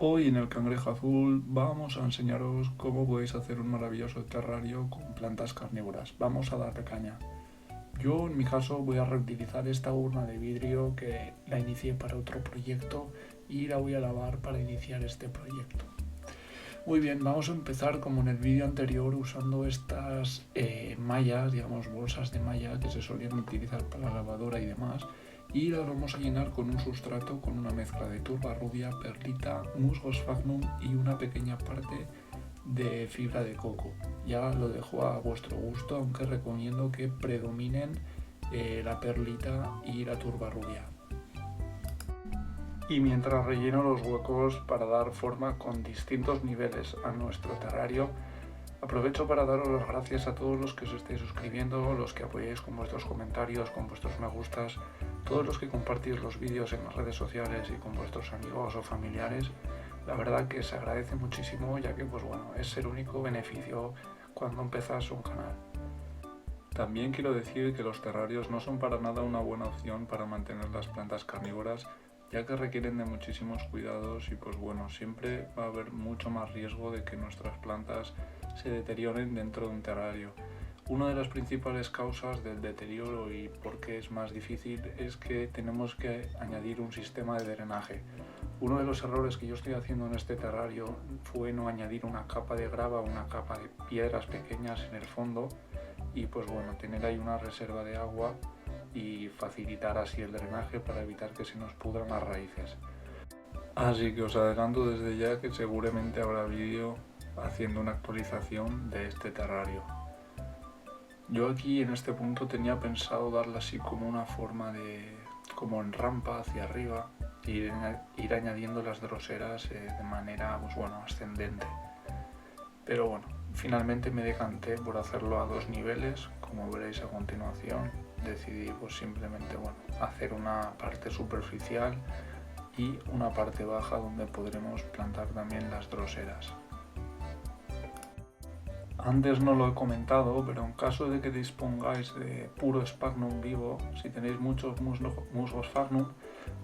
Hoy en el Cangrejo Azul vamos a enseñaros cómo podéis hacer un maravilloso terrario con plantas carnívoras. Vamos a darle caña. Yo en mi caso voy a reutilizar esta urna de vidrio que la inicié para otro proyecto y la voy a lavar para iniciar este proyecto. Muy bien, vamos a empezar como en el vídeo anterior usando estas mallas, digamos bolsas de malla que se solían utilizar para la lavadora y demás, y las vamos a llenar con un sustrato con una mezcla de turba rubia, perlita, musgo sphagnum y una pequeña parte de fibra de coco. Ya lo dejo a vuestro gusto, aunque recomiendo que predominen la perlita y la turba rubia. Y mientras relleno los huecos para dar forma con distintos niveles a nuestro terrario, aprovecho para daros las gracias a todos los que os estéis suscribiendo, los que apoyáis con vuestros comentarios, con vuestros me gustas, todos los que compartís los vídeos en las redes sociales y con vuestros amigos o familiares. La verdad que se agradece muchísimo, ya que pues bueno, es el único beneficio cuando empezás un canal. También quiero decir que los terrarios no son para nada una buena opción para mantener las plantas carnívoras, ya que requieren de muchísimos cuidados y pues bueno, siempre va a haber mucho más riesgo de que nuestras plantas se deterioren dentro de un terrario. Una de las principales causas del deterioro y por qué es más difícil es que tenemos que añadir un sistema de drenaje. Uno de los errores que yo estoy haciendo en este terrario fue no añadir una capa de grava o una capa de piedras pequeñas en el fondo y pues bueno, tener ahí una reserva de agua y facilitar así el drenaje para evitar que se nos pudran las raíces. Así que os adelanto desde ya que seguramente habrá vídeo haciendo una actualización de este terrario. Yo aquí en este punto tenía pensado darle así como una forma de como en rampa hacia arriba e ir añadiendo las droseras de manera pues bueno, ascendente. Pero bueno, finalmente me decanté por hacerlo a dos niveles, como veréis a continuación. Decidí pues simplemente bueno, hacer una parte superficial y una parte baja donde podremos plantar también las droseras. Antes no lo he comentado, pero en caso de que dispongáis de puro sphagnum vivo, si tenéis muchos musgo sphagnum,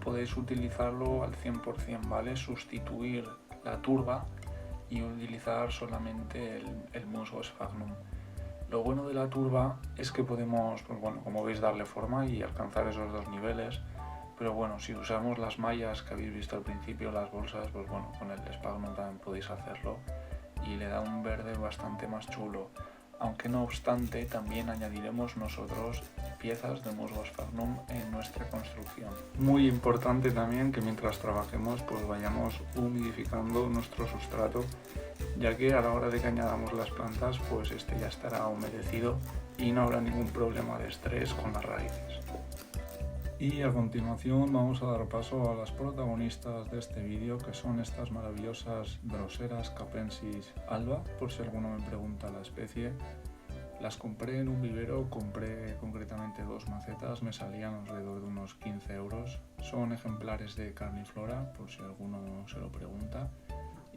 podéis utilizarlo al 100%, ¿vale? Sustituir la turba y utilizar solamente el musgo sphagnum. Lo bueno de la turba es que podemos, pues bueno, como veis, darle forma y alcanzar esos dos niveles. Pero bueno, si usamos las mallas que habéis visto al principio, las bolsas, pues bueno, con el sphagnum también podéis hacerlo y le da un verde bastante más chulo. Aunque no obstante, también añadiremos nosotros piezas de musgo sphagnum en nuestra construcción. Muy importante también que mientras trabajemos pues vayamos humidificando nuestro sustrato, ya que a la hora de que añadamos las plantas pues este ya estará humedecido y no habrá ningún problema de estrés con las raíces. Y a continuación vamos a dar paso a las protagonistas de este vídeo, que son estas maravillosas droseras Capensis alba, por si alguno me pregunta la especie. Las compré en un vivero, compré concretamente dos macetas, me salían alrededor de unos 15 euros. Son ejemplares de Carniflora, por si alguno se lo pregunta.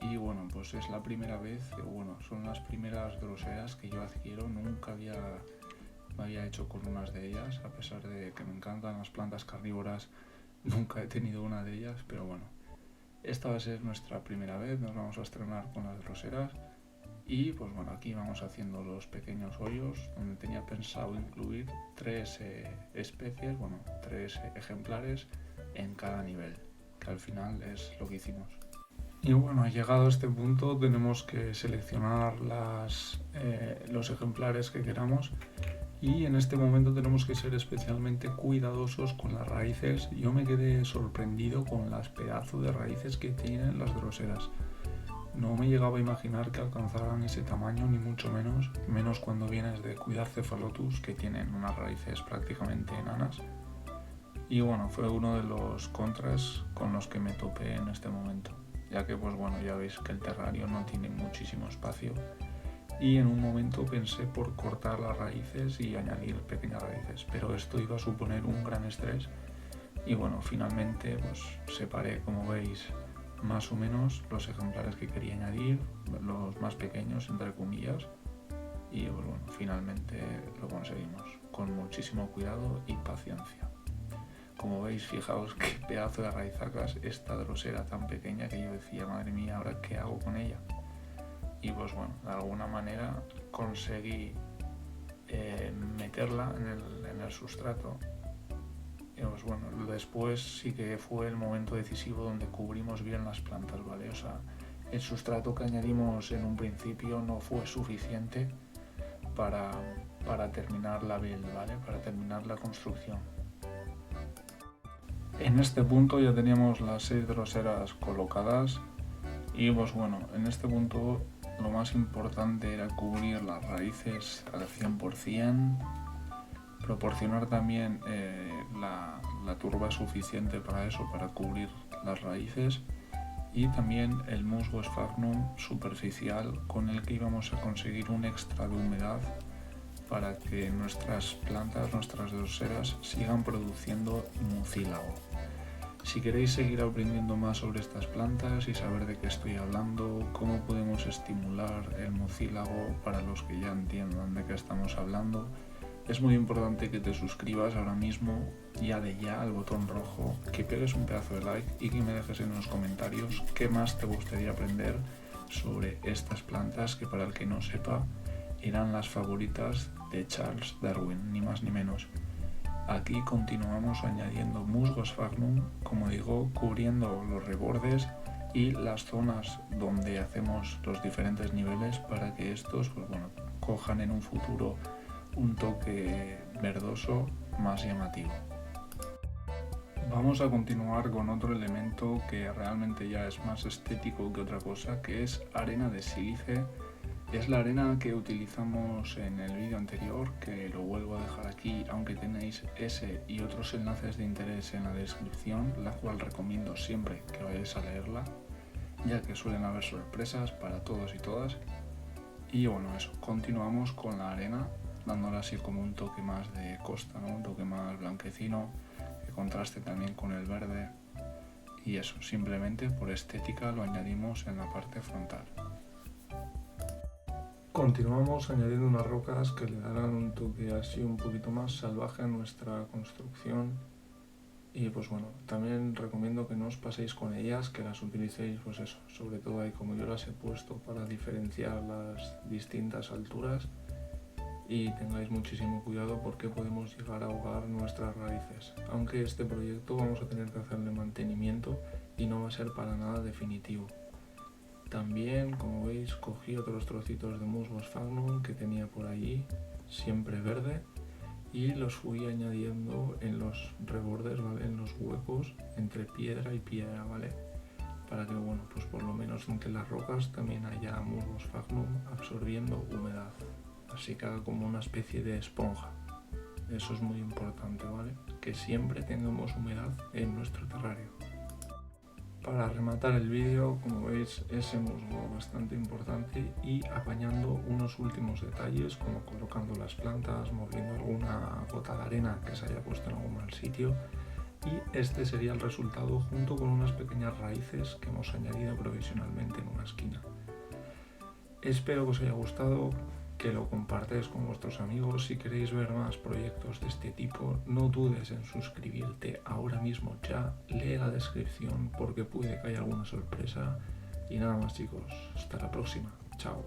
Y bueno, pues es la primera vez, bueno, son las primeras droseras que yo adquiero, nunca me había hecho con unas de ellas, a pesar de que me encantan las plantas carnívoras, nunca he tenido una de ellas, pero bueno, esta va a ser nuestra primera vez, nos vamos a estrenar con las droseras y pues bueno, aquí vamos haciendo los pequeños hoyos donde tenía pensado incluir tres especies, bueno, tres ejemplares en cada nivel, que al final es lo que hicimos. Y bueno, llegado a este punto tenemos que seleccionar los ejemplares que queramos. Y en este momento tenemos que ser especialmente cuidadosos con las raíces. Yo me quedé sorprendido con las pedazos de raíces que tienen las droseras. No me llegaba a imaginar que alcanzaran ese tamaño, ni mucho menos cuando vienes de cuidar Cephalotus, que tienen unas raíces prácticamente enanas. Y bueno, fue uno de los contras con los que me topé en este momento, ya que pues bueno, ya veis que el terrario no tiene muchísimo espacio. Y en un momento pensé por cortar las raíces y añadir pequeñas raíces, pero esto iba a suponer un gran estrés y bueno, finalmente pues separé, como veis, más o menos los ejemplares que quería añadir, los más pequeños entre comillas, y pues bueno, finalmente lo conseguimos con muchísimo cuidado y paciencia. Como veis, fijaos qué pedazo de raizacas esta drosera tan pequeña, que yo decía, madre mía, ¿ahora qué hago con ella? Y pues bueno, de alguna manera conseguí meterla en el sustrato. Y pues bueno, después sí que fue el momento decisivo donde cubrimos bien las plantas, ¿vale? O sea, el sustrato que añadimos en un principio no fue suficiente para terminar la build, ¿vale? Para terminar la construcción. En este punto ya teníamos las 6 droseras colocadas y pues bueno, en este punto lo más importante era cubrir las raíces al 100%, proporcionar también la turba suficiente para eso, para cubrir las raíces, y también el musgo sphagnum superficial con el que íbamos a conseguir un extra de humedad para que nuestras plantas, nuestras droseras, sigan produciendo mucílago. Si queréis seguir aprendiendo más sobre estas plantas y saber de qué estoy hablando, cómo podemos estimular el mucílago para los que ya entiendan de qué estamos hablando, es muy importante que te suscribas ahora mismo, ya de ya, al botón rojo, que pegues un pedazo de like y que me dejes en los comentarios qué más te gustaría aprender sobre estas plantas que, para el que no sepa, eran las favoritas de Charles Darwin, ni más ni menos. Aquí continuamos añadiendo musgo sphagnum, como digo, cubriendo los rebordes y las zonas donde hacemos los diferentes niveles para que estos, pues bueno, cojan en un futuro un toque verdoso más llamativo. Vamos a continuar con otro elemento que realmente ya es más estético que otra cosa, que es arena de sílice. Es la arena que utilizamos en el vídeo anterior, que lo vuelvo a dejar aquí, aunque tenéis ese y otros enlaces de interés en la descripción, la cual recomiendo siempre que vayáis a leerla, ya que suelen haber sorpresas para todos y todas. Y bueno, eso, continuamos con la arena, dándole así como un toque más de costa, ¿no? Un toque más blanquecino, que contraste también con el verde. Y eso, simplemente por estética lo añadimos en la parte frontal. Continuamos añadiendo unas rocas que le darán un toque así un poquito más salvaje a nuestra construcción. Y pues bueno, también recomiendo que no os paséis con ellas, que las utilicéis pues eso, sobre todo ahí como yo las he puesto para diferenciar las distintas alturas, y tengáis muchísimo cuidado porque podemos llegar a ahogar nuestras raíces. Aunque este proyecto vamos a tener que hacerle mantenimiento y no va a ser para nada definitivo. También, como veis, cogí otros trocitos de musgo sphagnum que tenía por allí, siempre verde, y los fui añadiendo en los rebordes, ¿vale? En los huecos entre piedra y piedra, ¿vale? Para que, bueno, pues por lo menos entre las rocas también haya musgo sphagnum absorbiendo humedad, así que haga como una especie de esponja. Eso es muy importante, ¿vale? Que siempre tengamos humedad en nuestro terrario. Para rematar el vídeo, como veis, ese musgo bastante importante, y apañando unos últimos detalles como colocando las plantas, moviendo alguna gota de arena que se haya puesto en algún mal sitio, y este sería el resultado junto con unas pequeñas raíces que hemos añadido provisionalmente en una esquina. Espero que os haya gustado, que lo compartáis con vuestros amigos. Si queréis ver más proyectos de este tipo, no dudes en suscribirte ahora mismo ya, lee la descripción porque puede que haya alguna sorpresa. Y nada más, chicos, hasta la próxima, chao.